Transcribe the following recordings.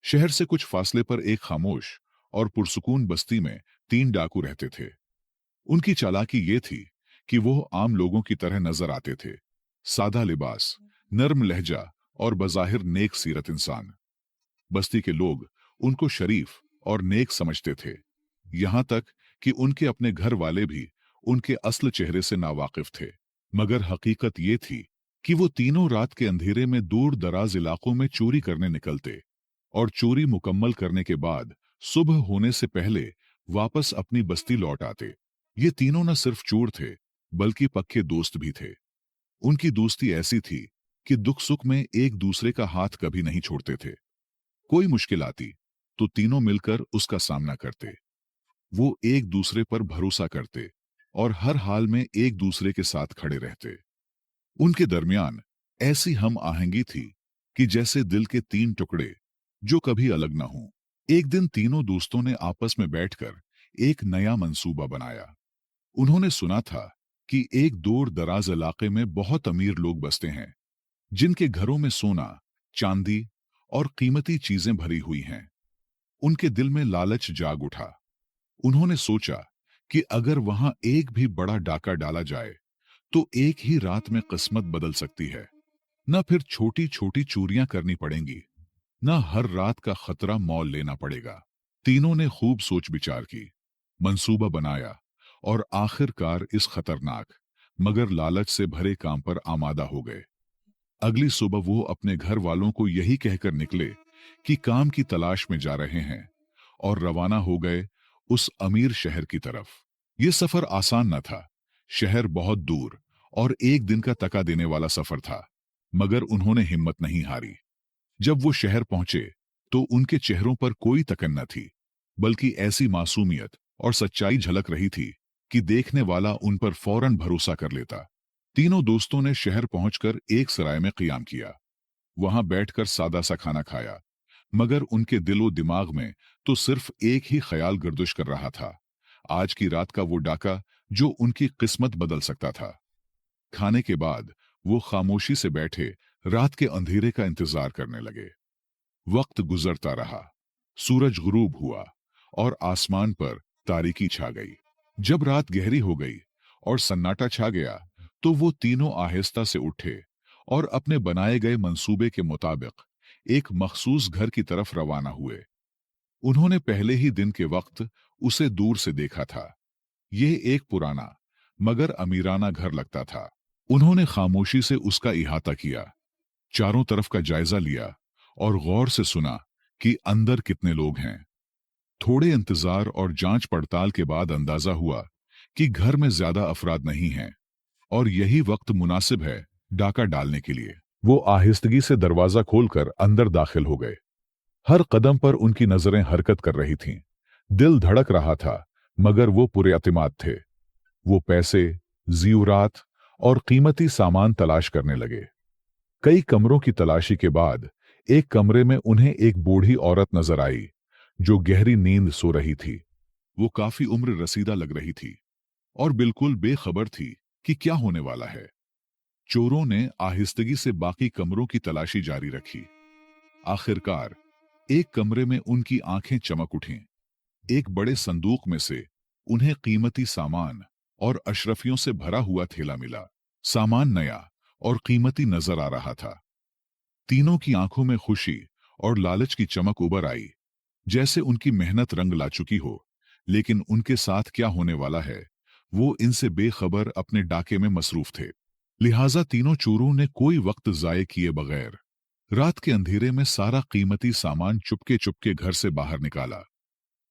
शहर से कुछ फासले पर एक खामोश और पुरसुकून बस्ती में तीन डाकू रहते थे। उनकी चालाकी ये थी कि वो आम लोगों की तरह नजर आते थे। सादा लिबास, नर्म लहजा और बज़ाहिर नेक सीरत इंसान। बस्ती के लोग उनको शरीफ और नेक समझते थे, यहाँ तक कि उनके अपने घर वाले भी उनके असल चेहरे से नावाकिफ थे। मगर हकीकत ये थी कि वो तीनों रात के अंधेरे में दूर दराज इलाकों में चोरी करने निकलते और चोरी मुकम्मल करने के बाद सुबह होने से पहले वापस अपनी बस्ती लौट आते। ये तीनों न सिर्फ चोर थे, बल्कि पक्के दोस्त भी थे। उनकी दोस्ती ऐसी थी कि दुख सुख में एक दूसरे का हाथ कभी नहीं छोड़ते थे। कोई मुश्किल आती तो तीनों मिलकर उसका सामना करते। वो एक दूसरे पर भरोसा करते और हर हाल में एक दूसरे के साथ खड़े रहते। उनके दरमियान ऐसी हम आहंगी थी कि जैसे दिल के तीन टुकड़े जो कभी अलग न हों। एक दिन तीनों दोस्तों ने आपस में बैठकर एक नया मंसूबा बनाया। उन्होंने सुना था कि एक दूर दराज इलाके में बहुत अमीर लोग बसते हैं, जिनके घरों में सोना, चांदी और कीमती चीजें भरी हुई हैं। उनके दिल में लालच जाग उठा। उन्होंने सोचा कि अगर वहां एक भी बड़ा डाका डाला जाए तो एक ही रात में किस्मत बदल सकती है। न फिर छोटी छोटी चोरियां करनी पड़ेंगी, न हर रात का खतरा मोल लेना पड़ेगा। तीनों ने खूब सोच विचार की, मंसूबा बनाया और आखिरकार इस खतरनाक मगर लालच से भरे काम पर आमादा हो गए। अगली सुबह वो अपने घर वालों को यही कहकर निकले कि काम की तलाश में जा रहे हैं और रवाना हो गए उस अमीर शहर की तरफ। ये सफर आसान न था। शहर बहुत दूर और एक दिन का तका देने वाला सफर था, मगर उन्होंने हिम्मत नहीं हारी। जब वो शहर पहुंचे तो उनके चेहरों पर कोई तकन न थी, बल्कि ऐसी मासूमियत और सच्चाई झलक रही थी कि देखने वाला उन पर फौरन भरोसा कर लेता। तीनों दोस्तों ने शहर पहुंचकर एक सराय में क़ियाम किया। वहां बैठकर सादा सा खाना खाया, मगर उनके दिलो दिमाग में तो सिर्फ एक ही ख्याल गर्दिश कर रहा था, आज की रात का वो डाका जो उनकी किस्मत बदल सकता था। खाने के बाद वो खामोशी से बैठे रात के अंधेरे का इंतजार करने लगे। वक्त गुजरता रहा, सूरज गुरूब हुआ और आसमान पर तारीकी छा गई। जब रात गहरी हो गई और सन्नाटा छा गया, तो वो तीनों आहिस्ता से उठे और अपने बनाए गए मंसूबे के मुताबिक एक मखसूस घर की तरफ रवाना हुए। उन्होंने पहले ही दिन के वक्त उसे दूर से देखा था। यह एक पुराना मगर अमीराना घर लगता था। उन्होंने खामोशी से उसका इहाता किया, चारों तरफ का जायजा लिया और गौर से सुना कि अंदर कितने लोग हैं। थोड़े इंतजार और जांच पड़ताल के बाद अंदाजा हुआ कि घर में ज्यादा अफराद नहीं हैं और यही वक्त मुनासिब है डाका डालने के लिए। वो आहिस्तगी से दरवाजा खोलकर अंदर दाखिल हो गए। हर कदम पर उनकी नजरें हरकत कर रही थीं। दिल धड़क रहा था, मगर वो पुरएतिमाद थे। वो पैसे, ज़ीवरात और कीमती सामान तलाश करने लगे। कई कमरों की तलाशी के बाद एक कमरे में उन्हें एक बूढ़ी औरत नजर आई, जो गहरी नींद सो रही थी। वो काफी उम्र रसीदा लग रही थी और बिल्कुल बेखबर थी कि क्या होने वाला है। चोरों ने आहिस्तगी से बाकी कमरों की तलाशी जारी रखी। आखिरकार एक कमरे में उनकी आंखें चमक उठीं। एक बड़े संदूक में से उन्हें कीमती सामान और अशरफियों से भरा हुआ थैला मिला। सामान नया और कीमती नजर आ रहा था। तीनों की आंखों में खुशी और लालच की चमक उभर आई, जैसे उनकी मेहनत रंग ला चुकी हो। लेकिन उनके साथ क्या होने वाला है, वो इनसे बेखबर अपने डाके में मसरूफ थे। लिहाजा तीनों चोरों ने कोई वक्त जाये किए बगैर रात के अंधेरे में सारा कीमती सामान चुपके चुपके घर से बाहर निकाला।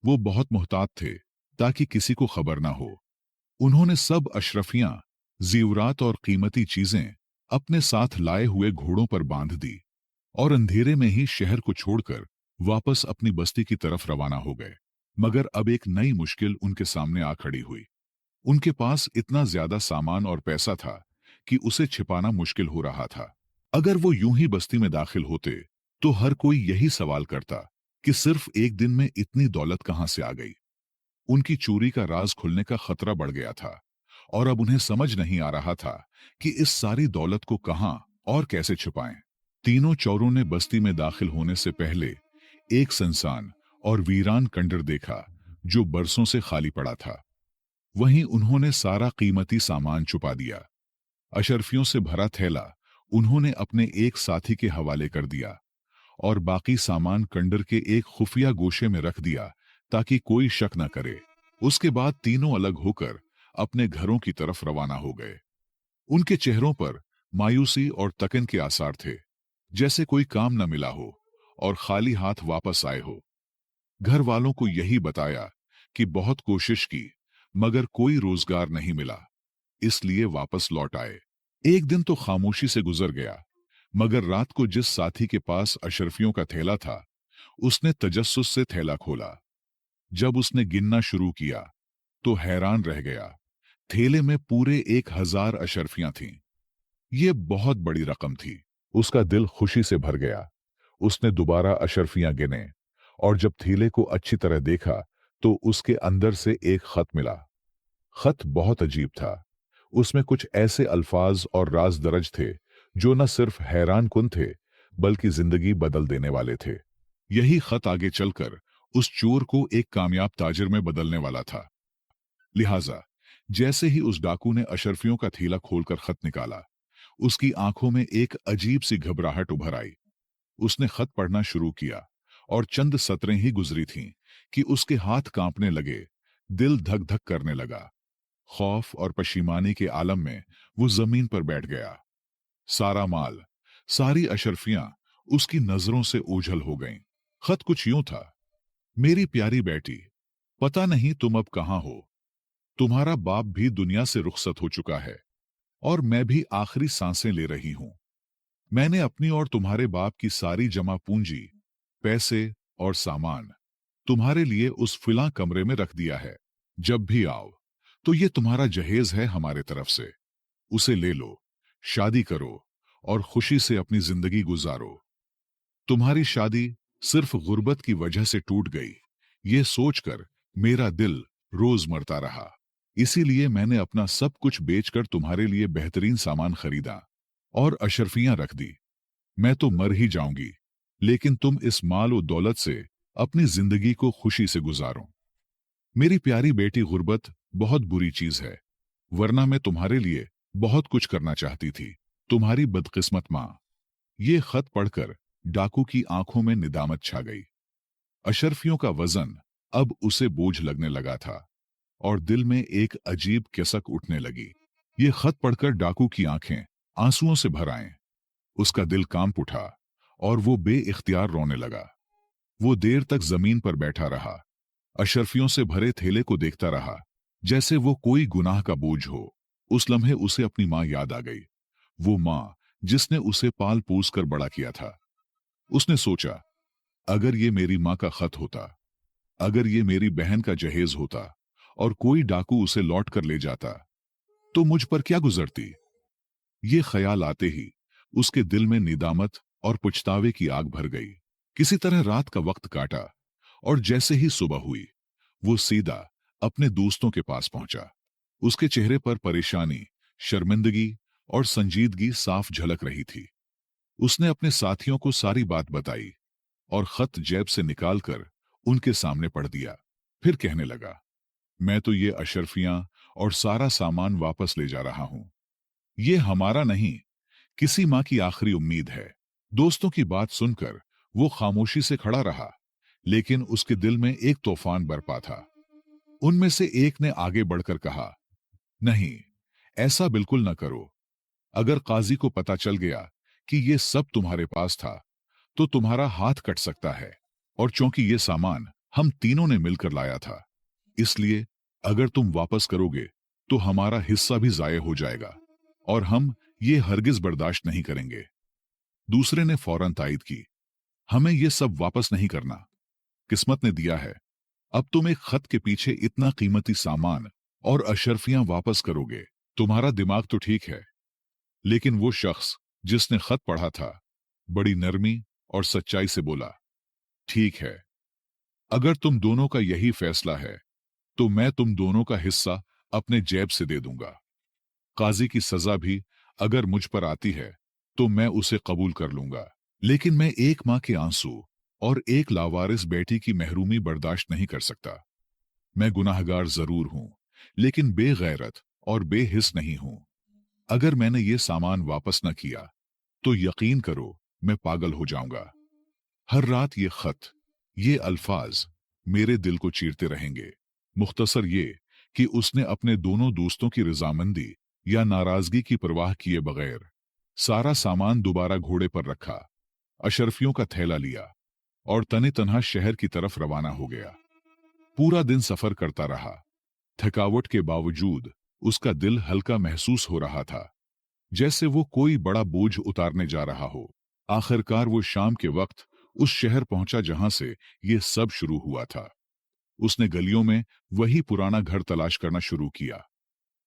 वो बहुत मुहतात थे ताकि किसी को खबर ना हो। उन्होंने सब अशरफियां, जीवरात और कीमती चीजें अपने साथ लाए हुए घोड़ों पर बांध दी और अंधेरे में ही शहर को छोड़कर वापस अपनी बस्ती की तरफ रवाना हो गए। मगर अब एक नई मुश्किल उनके सामने आ खड़ी हुई। उनके पास इतना ज्यादा सामान और पैसा था कि उसे छिपाना मुश्किल हो रहा था। अगर वो यूं ही बस्ती में दाखिल होते तो हर कोई यही सवाल करता कि सिर्फ एक दिन में इतनी दौलत कहां से आ गई। उनकी चोरी का राज खुलने का खतरा बढ़ गया था और अब उन्हें समझ नहीं आ रहा था कि इस सारी दौलत को कहां और कैसे छुपाएं। तीनों चोरों ने बस्ती में दाखिल होने से पहले एक संसान और वीरान खंडर देखा जो बरसों से खाली पड़ा था। वहीं उन्होंने सारा कीमती सामान छुपा दिया। अशर्फियों से भरा थैला उन्होंने अपने एक साथी के हवाले कर दिया और बाकी सामान खंडर के एक खुफिया गोशे में रख दिया ताकि कोई शक न करे। उसके बाद तीनों अलग होकर अपने घरों की तरफ रवाना हो गए। उनके चेहरों पर मायूसी और तकन के आसार थे, जैसे कोई काम न मिला हो और खाली हाथ वापस आए हो। घर वालों को यही बताया कि बहुत कोशिश की मगर कोई रोजगार नहीं मिला, इसलिए वापस लौट आए। एक दिन तो खामोशी से गुजर गया, मगर रात को जिस साथी के पास अशरफियों का थैला था, उसने तजस्सुस से थैला खोला। जब उसने गिनना शुरू किया तो हैरान रह गया। थैले में पूरे 1000 अशरफियां थीं। ये बहुत बड़ी रकम थी। उसका दिल खुशी से भर गया। उसने दोबारा अशरफियां गिने और जब थैले को अच्छी तरह देखा तो उसके अंदर से एक खत मिला। खत बहुत अजीब था। उसमें कुछ ऐसे अल्फाज और राज दर्ज थे जो न सिर्फ हैरान कुन थे बल्कि जिंदगी बदल देने वाले थे। यही खत आगे चलकर उस चोर को एक कामयाब ताजिर में बदलने वाला था। लिहाजा जैसे ही उस डाकू ने अशरफियों का थैला खोलकर खत निकाला, उसकी आंखों में एक अजीब सी घबराहट उभर आई। उसने खत पढ़ना शुरू किया और चंद सतरें ही गुजरी थीं कि उसके हाथ कांपने लगे, दिल धक धक करने लगा। खौफ और पशीमानी के आलम में वो जमीन पर बैठ गया। सारा माल, सारी अशरफियां उसकी नजरों से ओझल हो गईं। खत कुछ यूं था: मेरी प्यारी बेटी, पता नहीं तुम अब कहां हो। तुम्हारा बाप भी दुनिया से रुखसत हो चुका है और मैं भी आखिरी सांसें ले रही हूं। मैंने अपनी और तुम्हारे बाप की सारी जमा पूंजी, पैसे और सामान तुम्हारे लिए उस फिला कमरे में रख दिया है। जब भी आओ तो ये तुम्हारा जहेज है हमारे तरफ से। उसे ले लो, शादी करो और खुशी से अपनी जिंदगी गुजारो। तुम्हारी शादी सिर्फ गुर्बत की वजह से टूट गई, ये सोचकर मेरा दिल रोज मरता रहा। इसीलिए मैंने अपना सब कुछ बेचकर तुम्हारे लिए बेहतरीन सामान खरीदा और अशरफियां रख दी। मैं तो मर ही जाऊंगी, लेकिन तुम इस माल और दौलत से अपनी जिंदगी को खुशी से गुजारो। मेरी प्यारी बेटी, गुर्बत बहुत बुरी चीज है, वरना मैं तुम्हारे लिए बहुत कुछ करना चाहती थी। तुम्हारी बदकिस्मत मां। ये खत पढ़कर डाकू की आंखों में निदामत छा गई। अशरफियों का वजन अब उसे बोझ लगने लगा था और दिल में एक अजीब कसक उठने लगी। ये खत पढ़कर डाकू की आंखें आंसुओं से भर आईं। उसका दिल कांप उठा और वो बेइख्तियार रोने लगा। वो देर तक जमीन पर बैठा रहा, अशरफियों से भरे थैले को देखता रहा जैसे वो कोई गुनाह का बोझ हो। उस लम्हे उसे अपनी मां याद आ गई, वो मां जिसने उसे पाल पोस कर बड़ा किया था। उसने सोचा, अगर ये मेरी मां का खत होता, अगर ये मेरी बहन का जहेज होता और कोई डाकू उसे लौट कर ले जाता, तो मुझ पर क्या गुजरती। ये ख्याल आते ही उसके दिल में निदामत और पछतावे की आग भर गई। किसी तरह रात का वक्त काटा और जैसे ही सुबह हुई, वो सीधा अपने दोस्तों के पास पहुंचा। उसके चेहरे पर परेशानी, शर्मिंदगी और संजीदगी साफ झलक रही थी। उसने अपने साथियों को सारी बात बताई और खत जेब से निकालकर उनके सामने पढ़ दिया। फिर कहने लगा, मैं तो ये अशरफियां और सारा सामान वापस ले जा रहा हूं। ये हमारा नहीं, किसी मां की आखिरी उम्मीद है। दोस्तों की बात सुनकर वो खामोशी से खड़ा रहा, लेकिन उसके दिल में एक तूफान बरपा था। उनमें से एक ने आगे बढ़कर कहा, नहीं, ऐसा बिल्कुल न करो। अगर काजी को पता चल गया कि ये सब तुम्हारे पास था, तो तुम्हारा हाथ कट सकता है। और चूंकि ये सामान हम तीनों ने मिलकर लाया था, इसलिए अगर तुम वापस करोगे तो हमारा हिस्सा भी जाये हो जाएगा और हम ये हरगिज बर्दाश्त नहीं करेंगे। दूसरे ने फौरन तायद की, हमें ये सब वापस नहीं करना। किस्मत ने दिया है, अब तुम एक खत के पीछे इतना कीमती सामान और अशरफियां वापस करोगे। तुम्हारा दिमाग तो ठीक है। लेकिन वो शख्स जिसने खत पढ़ा था, बड़ी नरमी और सच्चाई से बोला, ठीक है, अगर तुम दोनों का यही फैसला है तो मैं तुम दोनों का हिस्सा अपने जेब से दे दूंगा। काजी की सजा भी अगर मुझ पर आती है तो मैं उसे कबूल कर लूंगा, लेकिन मैं एक मां के आंसू और एक लावारिस बेटी की महरूमी बर्दाश्त नहीं कर सकता। मैं गुनाहगार जरूर हूं, लेकिन बेगैरत और बेहिस नहीं हूं। अगर मैंने ये सामान वापस न किया तो यकीन करो मैं पागल हो जाऊंगा। हर रात ये खत, ये अल्फाज मेरे दिल को चीरते रहेंगे। मुख्तसर ये कि उसने अपने दोनों दोस्तों की रजामंदी या नाराजगी की परवाह किए बगैर सारा सामान दोबारा घोड़े पर रखा, अशरफियों का थैला लिया और तने तनहा शहर की तरफ रवाना हो गया। पूरा दिन सफर करता रहा। थकावट के बावजूद उसका दिल हल्का महसूस हो रहा था, जैसे वो कोई बड़ा बोझ उतारने जा रहा हो। आखिरकार वो शाम के वक्त उस शहर पहुंचा जहां से ये सब शुरू हुआ था। उसने गलियों में वही पुराना घर तलाश करना शुरू किया।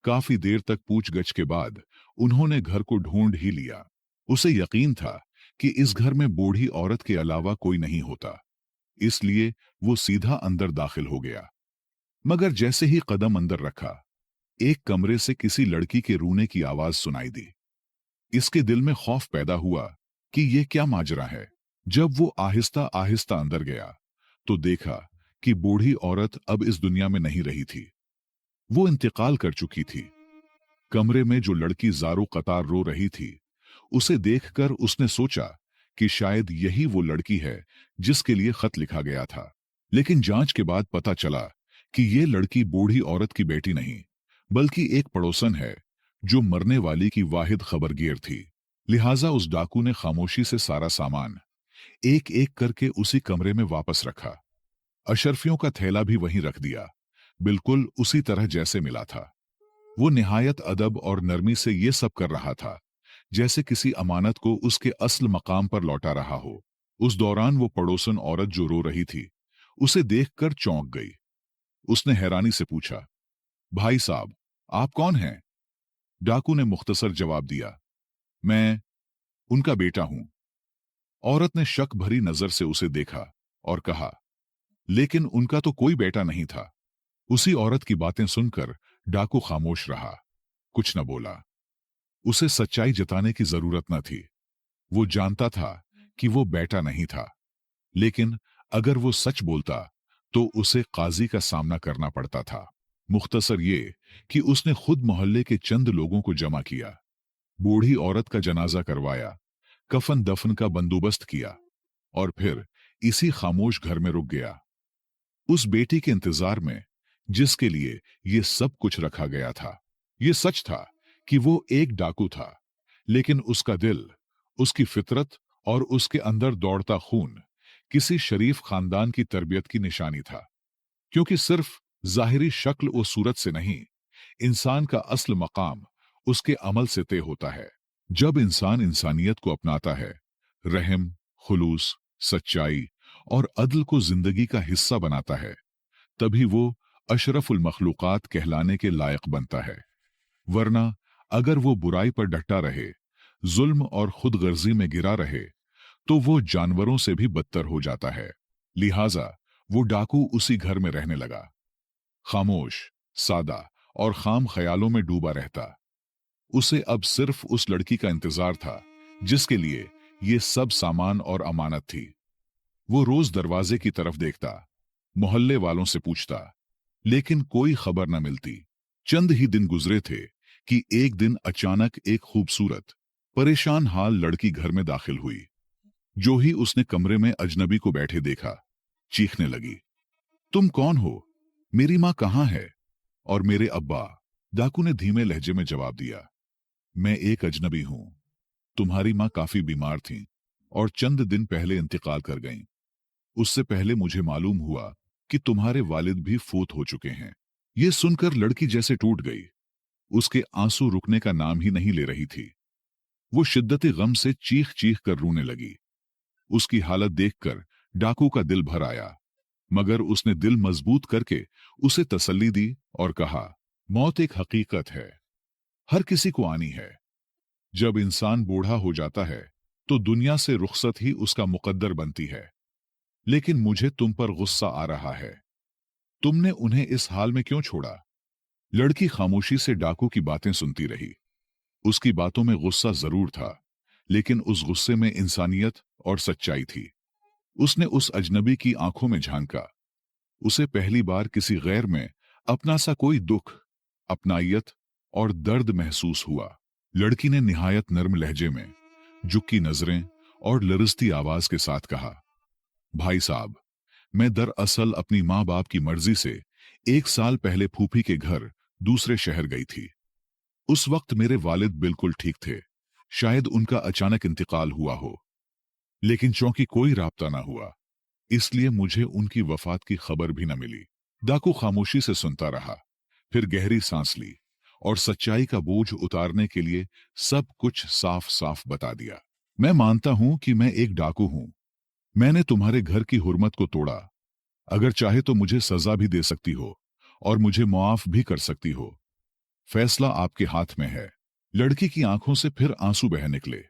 काफी देर तक पूछगछ के बाद उन्होंने घर को ढूंढ ही लिया। उसे यकीन था कि इस घर में बूढ़ी औरत के अलावा कोई नहीं होता, इसलिए वो सीधा अंदर दाखिल हो गया। मगर जैसे ही कदम अंदर रखा, एक कमरे से किसी लड़की के रोने की आवाज सुनाई दी। इसके दिल में खौफ पैदा हुआ कि ये क्या माजरा है। जब वो आहिस्ता आहिस्ता अंदर गया तो देखा कि बूढ़ी औरत अब इस दुनिया में नहीं रही थी। वो इंतकाल कर चुकी थी। कमरे में जो लड़की जारो कतार रो रही थी, उसे देखकर उसने सोचा कि शायद यही वो लड़की है जिसके लिए खत लिखा गया था। लेकिन जांच के बाद पता चला कि ये लड़की बूढ़ी औरत की बेटी नहीं, बल्कि एक पड़ोसन है जो मरने वाली की वाहिद खबरगीर थी। लिहाजा उस डाकू ने खामोशी से सारा सामान एक एक करके उसी कमरे में वापस रखा। अशरफियों का थैला भी वहीं रख दिया, बिल्कुल उसी तरह जैसे मिला था। वो निहायत अदब और नरमी से ये सब कर रहा था, जैसे किसी अमानत को उसके असल मकाम पर लौटा रहा हो। उस दौरान वो पड़ोसन औरत जो रो रही थी, उसे देखकर चौंक गई। उसने हैरानी से पूछा, भाई साहब, आप कौन हैं? डाकू ने मुख्तसर जवाब दिया, मैं उनका बेटा हूं। औरत ने शक भरी नजर से उसे देखा और कहा, लेकिन उनका तो कोई बेटा नहीं था। उसी औरत की बातें सुनकर डाकू खामोश रहा, कुछ न बोला। उसे सच्चाई जताने की जरूरत न थी। वो जानता था कि वो बेटा नहीं था, लेकिन अगर वो सच बोलता तो उसे काजी का सामना करना पड़ता था। मुख्तसर ये कि उसने खुद मोहल्ले के चंद लोगों को जमा किया, बूढ़ी औरत का जनाजा करवाया, कफन दफन का बंदोबस्त किया और फिर इसी खामोश घर में रुक गया, उस बेटी के इंतजार में जिसके लिए ये सब कुछ रखा गया था। ये सच था कि वो एक डाकू था, लेकिन उसका दिल, उसकी फितरत और उसके अंदर दौड़ता खून किसी शरीफ खानदान की तरबियत की निशानी था। क्योंकि सिर्फ जाहिरी शक्ल और सूरत से नहीं, इंसान का असल मकाम उसके अमल से तय होता है। जब इंसान इंसानियत को अपनाता है, रहम, खुलूस, सच्चाई और अदल को जिंदगी का हिस्सा बनाता है, तभी वो अशरफुल मखलूकात कहलाने के लायक बनता है। वरना अगर वो बुराई पर डटा रहे, जुल्म और खुदगर्जी में गिरा रहे, तो वो जानवरों से भी बदतर हो जाता है। लिहाजा वो डाकू उसी घर में रहने लगा, खामोश, सादा और खाम ख्यालों में डूबा रहता। उसे अब सिर्फ उस लड़की का इंतजार था जिसके लिए ये सब सामान और अमानत थी। वो रोज दरवाजे की तरफ देखता, मोहल्ले वालों से पूछता, लेकिन कोई खबर न मिलती। चंद ही दिन गुजरे थे कि एक दिन अचानक एक खूबसूरत, परेशान हाल लड़की घर में दाखिल हुई। जो ही उसने कमरे में अजनबी को बैठे देखा, चीखने लगी, तुम कौन हो? मेरी माँ कहाँ है? और मेरे अब्बा? डाकू ने धीमे लहजे में जवाब दिया, मैं एक अजनबी हूं। तुम्हारी माँ काफी बीमार थीं और चंद दिन पहले इंतकाल कर गईं। उससे पहले मुझे मालूम हुआ कि तुम्हारे वालिद भी फौत हो चुके हैं। यह सुनकर लड़की जैसे टूट गई। उसके आंसू रुकने का नाम ही नहीं ले रही थी। वो शिद्दती गम से चीख चीख कर रोने लगी। उसकी हालत देखकर डाकू का दिल भर आया, मगर उसने दिल मजबूत करके उसे तसल्ली दी और कहा, मौत एक हकीकत है, हर किसी को आनी है। जब इंसान बूढ़ा हो जाता है तो दुनिया से रुखसत ही उसका मुकद्दर बनती है। लेकिन मुझे तुम पर गुस्सा आ रहा है। तुमने उन्हें इस हाल में क्यों छोड़ा? लड़की खामोशी से डाकू की बातें सुनती रही। उसकी बातों में गुस्सा जरूर था, लेकिन उस गुस्से में इंसानियत और सच्चाई थी। उसने उस अजनबी की आंखों में झांका। उसे पहली बार किसी गैर में अपना सा कोई दुख, अपनायत और दर्द महसूस हुआ। लड़की ने निहायत नर्म लहजे में, झुकी नजरें और लरजती आवाज के साथ कहा, भाई साहब, मैं दरअसल अपनी माँ बाप की मर्जी से 1 साल पहले फूफी के घर दूसरे शहर गई थी। उस वक्त मेरे वालिद बिल्कुल ठीक थे। शायद उनका अचानक इंतकाल हुआ हो, लेकिन चूंकि कोई राब्ता ना हुआ, इसलिए मुझे उनकी वफात की खबर भी न मिली। डाकू खामोशी से सुनता रहा, फिर गहरी सांस ली और सच्चाई का बोझ उतारने के लिए सब कुछ साफ साफ बता दिया। मैं मानता हूं कि मैं एक डाकू हूं। मैंने तुम्हारे घर की हुर्मत को तोड़ा। अगर चाहे तो मुझे सजा भी दे सकती हो और मुझे मुआफ भी कर सकती हो। फैसला आपके हाथ में है। लड़की की आंखों से फिर आंसू बह निकले,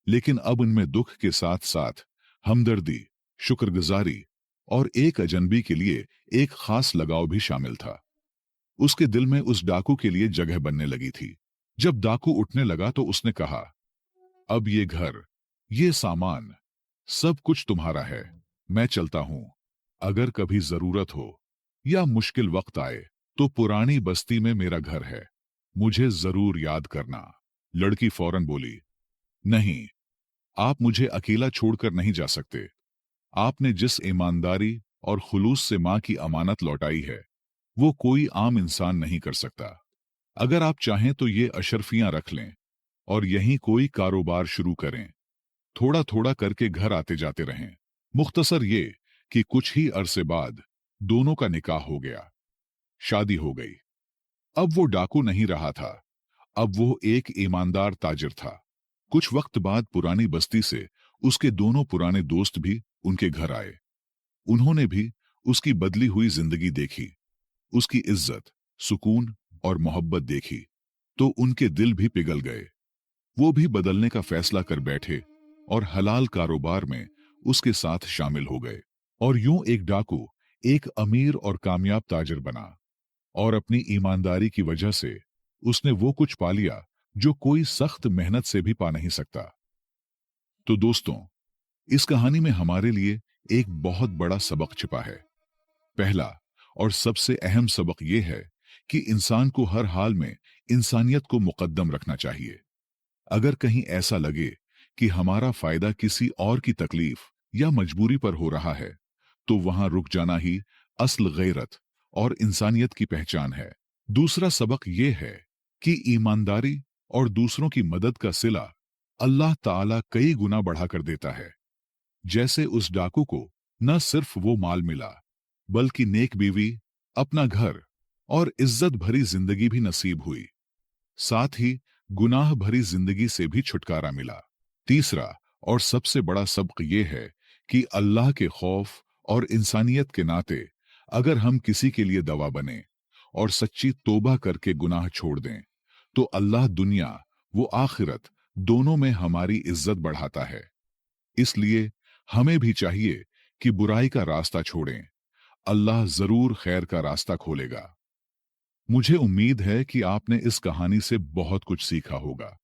लेकिन अब उनमें दुख के साथ साथ हमदर्दी, शुक्रगुजारी और एक अजनबी के लिए एक खास लगाव भी शामिल था। उसके दिल में उस डाकू के लिए जगह बनने लगी थी। जब डाकू उठने लगा तो उसने कहा, अब ये घर, ये सामान, सब कुछ तुम्हारा है। मैं चलता हूं। अगर कभी जरूरत हो या मुश्किल वक्त आए तो पुरानी बस्ती में मेरा घर है, मुझे जरूर याद करना। लड़की फौरन बोली, नहीं, आप मुझे अकेला छोड़कर नहीं जा सकते। आपने जिस ईमानदारी और खुलूस से मां की अमानत लौटाई है, वो कोई आम इंसान नहीं कर सकता। अगर आप चाहें तो ये अशरफियां रख लें और यहीं कोई कारोबार शुरू करें। थोड़ा थोड़ा करके घर आते जाते रहें। मुख्तसर ये कि कुछ ही अरसे बाद दोनों का निकाह हो गया, शादी हो गई। अब वो डाकू नहीं रहा था, अब वो एक ईमानदार ताजिर था। कुछ वक्त बाद पुरानी बस्ती से उसके दोनों पुराने दोस्त भी उनके घर आए। उन्होंने भी उसकी बदली हुई जिंदगी देखी, उसकी इज्जत, सुकून और मोहब्बत देखी, तो उनके दिल भी पिघल गए। वो भी बदलने का फैसला कर बैठे और हलाल कारोबार में उसके साथ शामिल हो गए। और यूं एक डाकू एक अमीर और कामयाब ताजिर बना, और अपनी ईमानदारी की वजह से उसने वो कुछ पा लिया जो कोई सख्त मेहनत से भी पा नहीं सकता। तो दोस्तों, इस कहानी में हमारे लिए एक बहुत बड़ा सबक छिपा है। पहला और सबसे अहम सबक यह है कि इंसान को हर हाल में इंसानियत को मुकद्दम रखना चाहिए। अगर कहीं ऐसा लगे कि हमारा फायदा किसी और की तकलीफ या मजबूरी पर हो रहा है, तो वहां रुक जाना ही असल गैरत और इंसानियत की पहचान है। दूसरा सबक यह है कि ईमानदारी और दूसरों की मदद का सिला अल्लाह ताला कई गुना बढ़ा कर देता है। जैसे उस डाकू को न सिर्फ वो माल मिला, बल्कि नेक बीवी, अपना घर और इज्जत भरी जिंदगी भी नसीब हुई। साथ ही गुनाह भरी जिंदगी से भी छुटकारा मिला। तीसरा और सबसे बड़ा सबक यह है कि अल्लाह के खौफ और इंसानियत के नाते अगर हम किसी के लिए दवा बने और सच्ची तौबा करके गुनाह छोड़ दें, तो अल्लाह दुनिया वो आखिरत दोनों में हमारी इज्जत बढ़ाता है। इसलिए हमें भी चाहिए कि बुराई का रास्ता छोड़ें। अल्लाह जरूर खैर का रास्ता खोलेगा। मुझे उम्मीद है कि आपने इस कहानी से बहुत कुछ सीखा होगा।